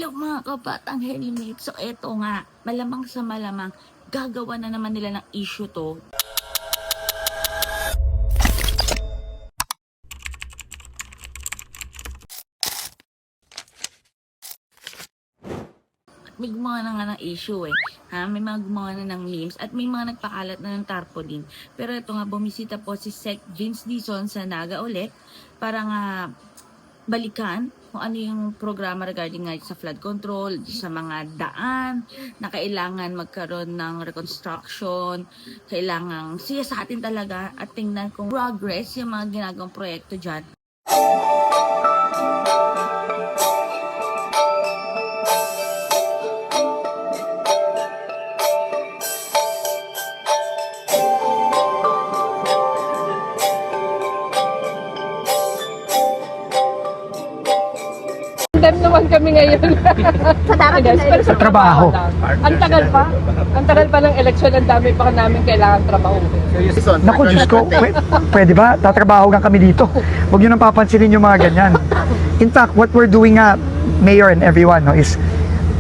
Hello mga kabatang helmet. So eto nga, malamang sa malamang, gagawa na naman nila ng issue to. May gumawa na nga ng issue May mga gumawa na ng memes at may mga nagpakalat na ng tarpaulin. Pero ito nga, bumisita po si Sec Vince Dizon sa Naga ulit para nga balikan kung ano yung programa regarding nga sa flood control, sa mga daan na kailangan magkaroon ng reconstruction, kailangan siya sa atin talaga at tingnan kung progress yung mga ginagawang proyekto dyan. Time naman kami ngayon. Sa darating na Pero eleksyon. Sa trabaho. Ang tagal pa. Ang tagal pa ng eleksyon. Ang dami pa namin kailangan trabaho. Naku, Diyos ko, pwede ba? Tatrabaho lang kami dito. Huwag nyo nang papansinin yung mga ganyan. In fact, what we're doing Mayor and everyone, no, is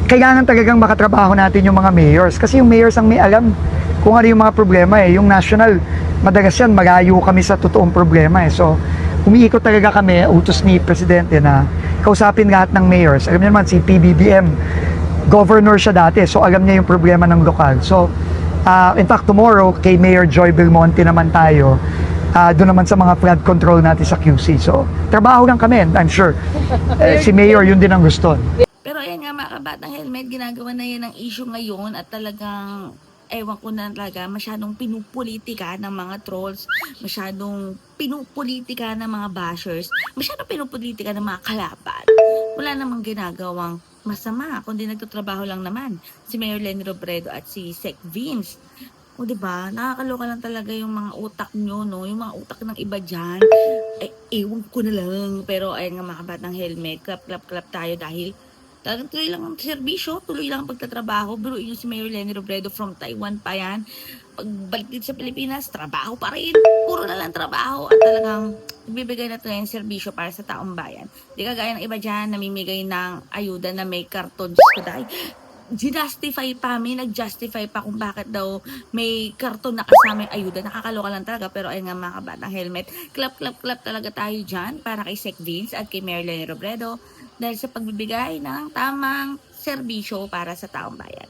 kailangan talagang makatrabaho natin yung mga mayors. Kasi yung mayors ang may alam kung ano yung mga problema Yung national, madalas yan, malayo kami sa totoong problema So, umiikot talaga kami, utos ni Presidente na kausapin lahat ng mayors. Alam niyo naman, si PBBM, governor siya dati, so alam niya yung problema ng lokal. So, in fact, tomorrow, kay Mayor Joy Belmonte naman tayo, doon naman sa mga flood control natin sa QC. So, trabaho lang kami, and I'm sure, si Mayor, yun din ang gusto. Pero ayan nga mga kabatang helmet, ginagawa na yan ng issue ngayon at talagang ewan ko na talaga, masyadong pinupolitika ng mga trolls, masyadong pinupolitika ng mga bashers, masyadong pinupolitika ng mga kalaban. Wala namang ginagawang masama, kundi nagtatrabaho lang naman si Mayor Leni Robredo at si Sec Vince. O diba, nakakaloka lang talaga yung mga utak nyo, no? Yung mga utak ng iba dyan. Ewan ko na lang. Pero ayun nga mga kabatang helmet, clap tayo dahil talagang tuloy lang ang serbisyo, tuloy lang ang pagtatrabaho. Biruin nyo si Mayor Leni Robredo from Taiwan pa yan. Pagbalik dito sa Pilipinas, trabaho pa rin. Puro na lang trabaho. At talagang nagbibigay na ito yung serbisyo para sa taong bayan. Di kagaya ng iba dyan, namimigay ng ayuda na may karton. Diyos ko dahil, nag-justify pa kung bakit daw may karton na kasama yung ayuda. Nakakaloka lang talaga. Pero ayun nga mga kabatang helmet, clap talaga tayo dyan para kay Sec Vince at kay Mayor Leni Robredo dahil sa pagbibigay ng tamang serbisyo para sa taong bayan.